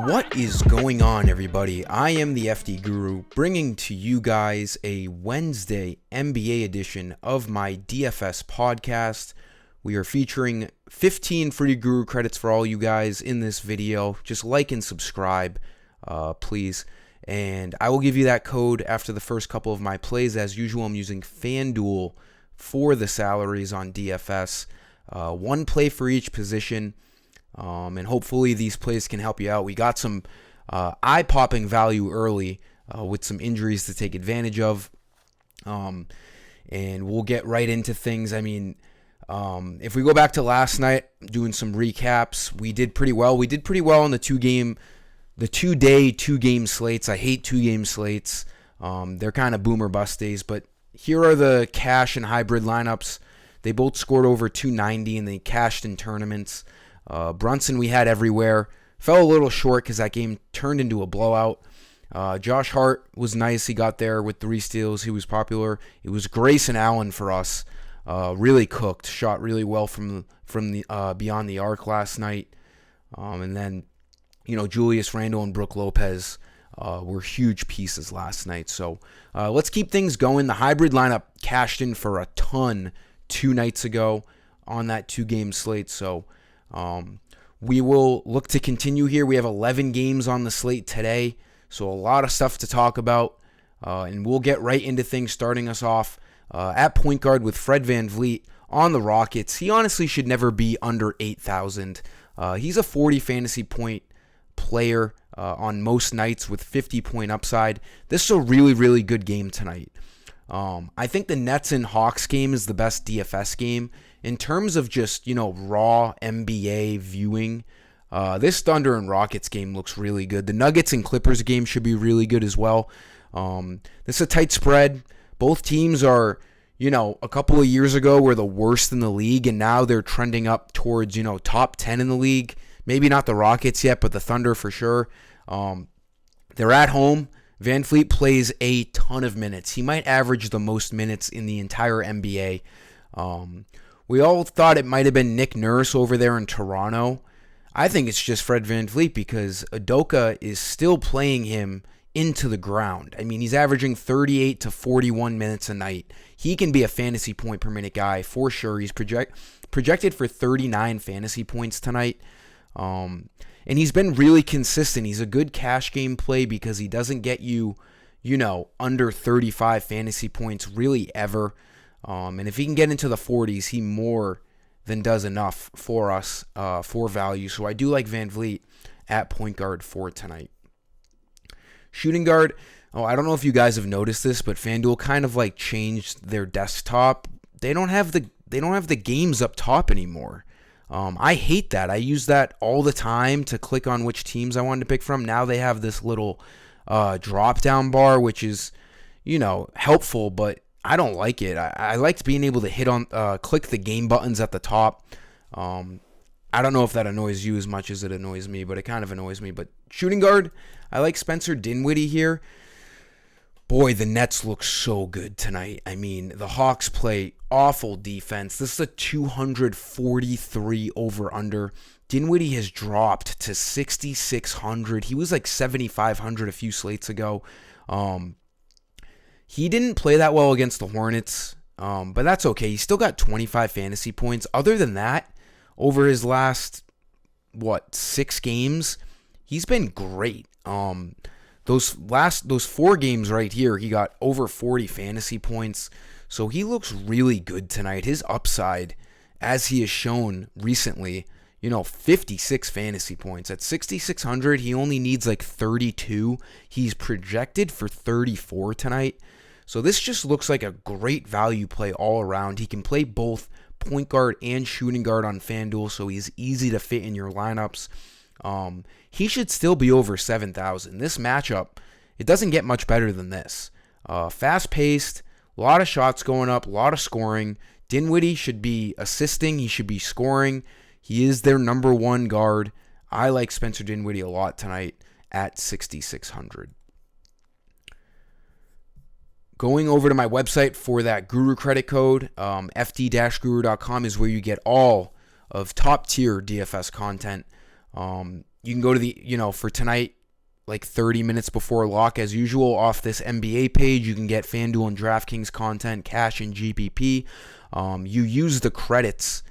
What is going on, everybody? I am the FD Guru, bringing to you guys a Wednesday NBA edition of my DFS podcast. We are featuring 15 free Guru credits for all you guys in this video. Just like and subscribe, please. And I will give you that code after the first couple of my plays. As usual, I'm using FanDuel for the salaries on DFS. One play for each position. And hopefully these plays can help you out. We got some eye-popping value early with some injuries to take advantage of. And we'll get right into things. I mean, if we go back to last night, doing some recaps, we did pretty well. We did pretty well on the two-day, two-game slates. I hate two-game slates. They're kind of boom or bust days. But here are the cash and hybrid lineups. They both scored over 290, and they cashed in tournaments. Brunson we had everywhere. Fell a little short because that game turned into a blowout. Josh Hart was nice. He got there with 3 steals. He was popular. It was Grayson Allen for us. Really cooked. Shot really well from the beyond the arc last night. And then, Julius Randle and Brook Lopez were huge pieces last night. So let's keep things going. The hybrid lineup cashed in for a ton 2 nights ago on that 2-game slate. So we will look to continue here. We have 11 games on the slate today, so a lot of stuff to talk about, and we'll get right into things, starting us off at point guard with Fred VanVleet on the Rockets. He honestly should never be under 8,000. He's a 40 fantasy point player on most nights with 50-point upside. This is a really, really good game tonight. I think the Nets and Hawks game is the best DFS game. In terms of just, raw NBA viewing, this Thunder and Rockets game looks really good. The Nuggets and Clippers game should be really good as well. This is a tight spread. Both teams are, a couple of years ago were the worst in the league, and now they're trending up towards, top 10 in the league. Maybe not the Rockets yet, but the Thunder for sure. They're at home. VanVleet plays a ton of minutes. He might average the most minutes in the entire NBA. We all thought it might have been Nick Nurse over there in Toronto. I think it's just Fred VanVleet because Udoka is still playing him into the ground. I mean, he's averaging 38 to 41 minutes a night. He can be a fantasy point per minute guy for sure. He's projected for 39 fantasy points tonight. And he's been really consistent. He's a good cash game play because he doesn't get you, under 35 fantasy points really ever. And if he can get into the 40s, he more than does enough for us for value. So I do like VanVleet at point guard for tonight. Shooting guard. I don't know if you guys have noticed this, but FanDuel kind of changed their desktop. They don't have the games up top anymore. I hate that. I use that all the time to click on which teams I wanted to pick from. Now they have this little drop down bar, which is helpful, but I don't like it. I liked being able to hit on, click the game buttons at the top. I don't know if that annoys you as much as it annoys me, but it kind of annoys me. But shooting guard, I like Spencer Dinwiddie here. Boy, the Nets look so good tonight. I mean, the Hawks play awful defense. This is a 243 over-under. Dinwiddie has dropped to 6,600. He was 7,500 a few slates ago. He didn't play that well against the Hornets, but that's okay. He still got 25 fantasy points. Other than that, over his last, 6 games, he's been great. Those 4 games right here, he got over 40 fantasy points. So he looks really good tonight. His upside, as he has shown recently, 56 fantasy points. At 6,600, he only needs 32. He's projected for 34 tonight. So this just looks like a great value play all around. He can play both point guard and shooting guard on FanDuel, so he's easy to fit in your lineups. He should still be over 7,000. This matchup, it doesn't get much better than this. Fast-paced, a lot of shots going up, a lot of scoring. Dinwiddie should be assisting. He should be scoring. He is their number 1 guard. I like Spencer Dinwiddie a lot tonight at 6,600. Going over to my website for that Guru credit code, fd-guru.com is where you get all of top-tier DFS content. You can go to for tonight, like 30 minutes before lock as usual off this NBA page. You can get FanDuel and DraftKings content, cash and GPP. You use the credits,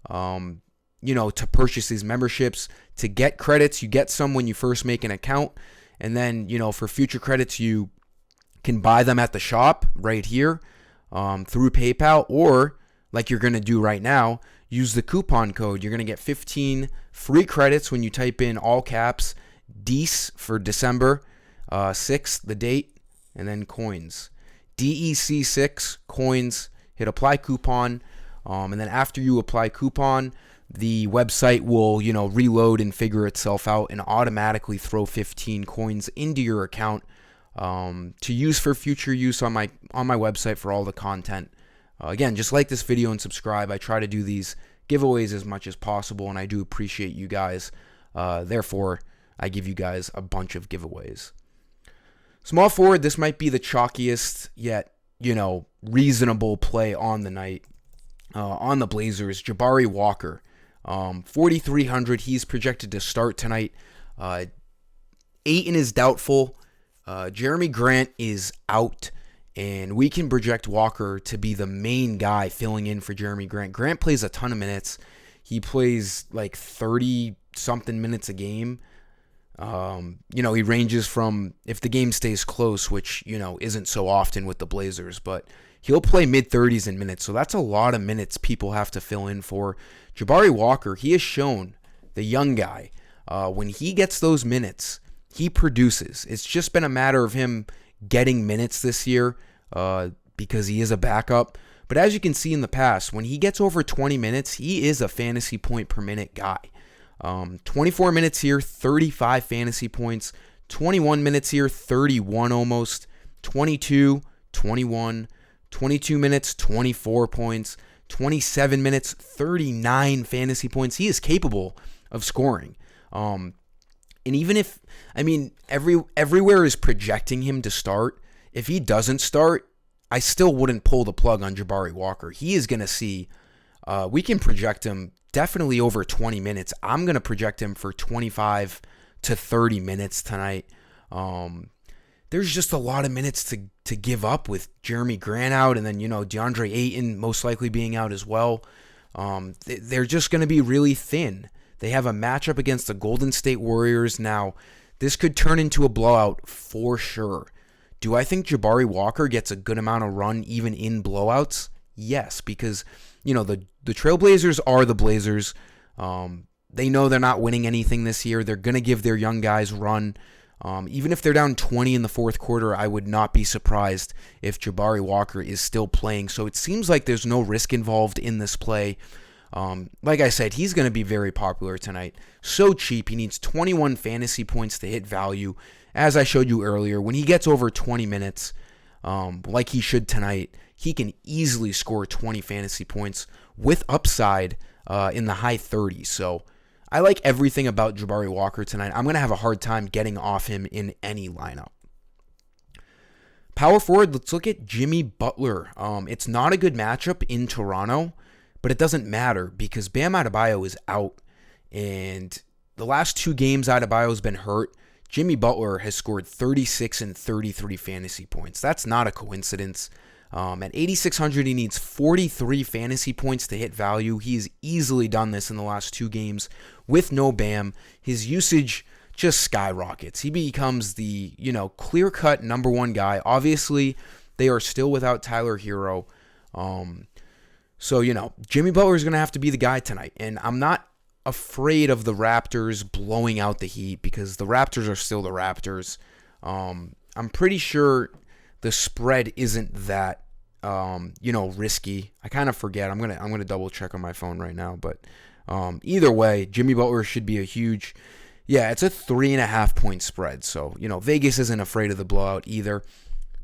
to purchase these memberships. To get credits, you get some when you first make an account. And then, for future credits, you can buy them at the shop right here through PayPal, or like you're going to do right now, use the coupon code. You're going to get 15 free credits when you type in all caps DECE for December 6th, the date, and then coins. DEC6 coins. Hit apply coupon, and then after you apply coupon, the website will, reload and figure itself out and automatically throw 15 coins into your account to use for future use on my website for all the content. Again, just like this video and subscribe. I try to do these giveaways as much as possible, and I do appreciate you guys. Therefore, I give you guys a bunch of giveaways. Small forward, this might be the chalkiest yet, reasonable play on the night. On the Blazers, Jabari Walker, 4,300. He's projected to start tonight. Ayton is doubtful. Jeremy Grant is out, and we can project Walker to be the main guy filling in for Jeremy Grant. Grant plays a ton of minutes. He plays like 30-something minutes a game. He ranges from, if the game stays close, which, isn't so often with the Blazers, but he'll play mid-30s in minutes, so that's a lot of minutes people have to fill in for. Jabari Walker, he has shown, the young guy, when he gets those minutes, he produces. It's just been a matter of him getting minutes this year because he is a backup. But as you can see in the past, when he gets over 20 minutes, he is a fantasy point per minute guy. 24 minutes here, 35 fantasy points. 21 minutes here, 31 almost. 22, 21. 22 minutes, 24 points. 27 minutes, 39 fantasy points. He is capable of scoring. And even if, everywhere is projecting him to start. If he doesn't start, I still wouldn't pull the plug on Jabari Walker. He is going to see, we can project him definitely over 20 minutes. I'm going to project him for 25 to 30 minutes tonight. There's just a lot of minutes to give up with Jeremy Grant out, and then, DeAndre Ayton most likely being out as well. They're just going to be really thin. They have a matchup against the Golden State Warriors. Now, this could turn into a blowout for sure. Do I think Jabari Walker gets a good amount of run even in blowouts? Yes, because, the Trailblazers are the Blazers. They know they're not winning anything this year. They're going to give their young guys run. Even if they're down 20 in the fourth quarter, I would not be surprised if Jabari Walker is still playing. So it seems like there's no risk involved in this play. Like I said, he's going to be very popular tonight. So cheap. He needs 21 fantasy points to hit value. As I showed you earlier, when he gets over 20 minutes, like he should tonight, he can easily score 20 fantasy points with upside in the high 30s. So I like everything about Jabari Walker tonight. I'm going to have a hard time getting off him in any lineup. Power forward, let's look at Jimmy Butler. It's not a good matchup in Toronto, but it doesn't matter because Bam Adebayo is out. And the last two games Adebayo's been hurt. Jimmy Butler has scored 36 and 33 fantasy points. That's not a coincidence. At 8,600, he needs 43 fantasy points to hit value. He's easily done this in the last two games with no Bam. His usage just skyrockets. He becomes the, clear-cut number one guy. Obviously, they are still without Tyler Hero. So, Jimmy Butler is going to have to be the guy tonight. And I'm not afraid of the Raptors blowing out the Heat because the Raptors are still the Raptors. I'm pretty sure the spread isn't that, risky. I kind of forget. I'm gonna double check on my phone right now. But either way, Jimmy Butler should be a huge. Yeah, it's a 3.5 point spread. So Vegas isn't afraid of the blowout either.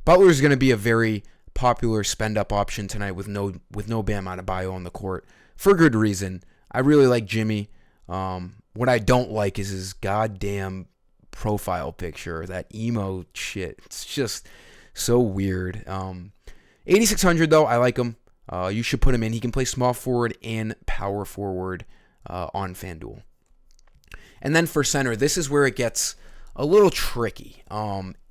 Butler's gonna be a very popular spend up option tonight with no Bam Adebayo on the court for good reason. I really like Jimmy. What I don't like is his goddamn profile picture, that emo shit. It's just so weird. 8,600 though, I like him. You should put him in. He can play small forward and power forward on FanDuel. And then for center, this is where it gets a little tricky.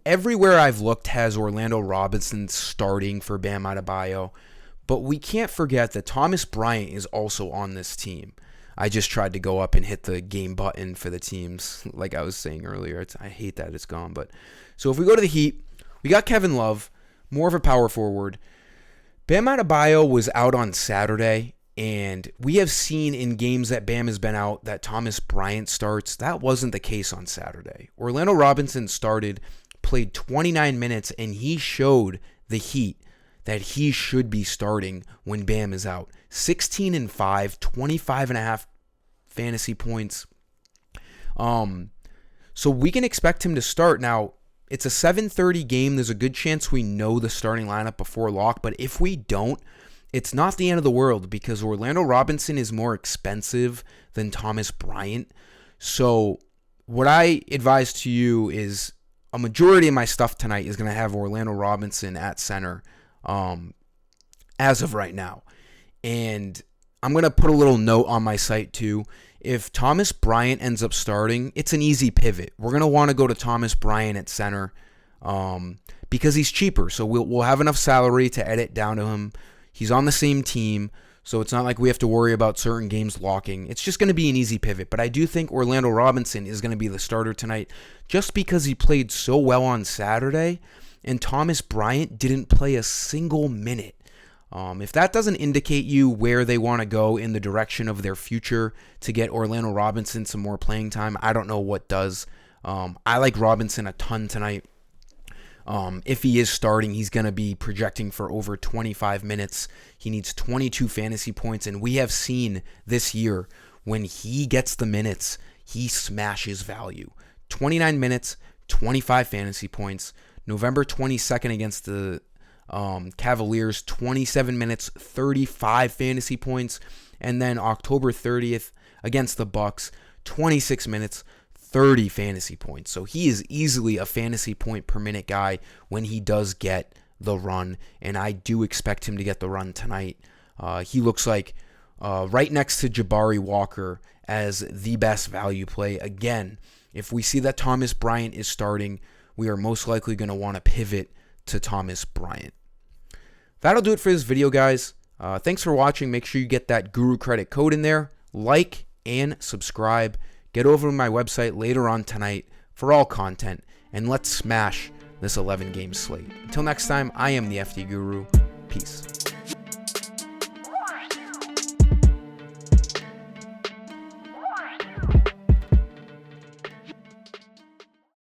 Everywhere I've looked has Orlando Robinson starting for Bam Adebayo, but we can't forget that Thomas Bryant is also on this team. I just tried to go up and hit the game button for the teams, like I was saying earlier. I hate that it's gone. But so if we go to the Heat, we got Kevin Love, more of a power forward. Bam Adebayo was out on Saturday, and we have seen in games that Bam has been out that Thomas Bryant starts. That wasn't the case on Saturday. Orlando Robinson started, played 29 minutes, and he showed the Heat that he should be starting when Bam is out. 16 and 5, 25.5 fantasy points. So we can expect him to start. Now, it's a 7:30 game. There's a good chance we know the starting lineup before lock, but if we don't, it's not the end of the world because Orlando Robinson is more expensive than Thomas Bryant. So what I advise to you is a majority of my stuff tonight is going to have Orlando Robinson at center as of right now. And I'm going to put a little note on my site too. If Thomas Bryant ends up starting, it's an easy pivot. We're going to want to go to Thomas Bryant at center because he's cheaper. So we'll have enough salary to edit down to him. He's on the same team, so it's not like we have to worry about certain games locking. It's just going to be an easy pivot. But I do think Orlando Robinson is going to be the starter tonight just because he played so well on Saturday and Thomas Bryant didn't play a single minute. If that doesn't indicate you where they want to go in the direction of their future to get Orlando Robinson some more playing time, I don't know what does. I like Robinson a ton tonight. If he is starting, he's going to be projecting for over 25 minutes. He needs 22 fantasy points, and we have seen this year when he gets the minutes, he smashes value. 29 minutes, 25 fantasy points. November 22nd against the Cavaliers, 27 minutes, 35 fantasy points. And then October 30th against the Bucks, 26 minutes, 30 fantasy points. So he is easily a fantasy point per minute guy when he does get the run, and I do expect him to get the run tonight. He looks like right next to Jabari Walker as the best value play. Again, if we see that Thomas Bryant is starting, we are most likely going to want to pivot to Thomas Bryant. That'll do it for this video, guys. Thanks for watching. Make sure you get that Guru credit code in there. Like and subscribe. Get over to my website later on tonight for all content, and let's smash this 11-game slate. Until next time, I am the FD Guru. Peace.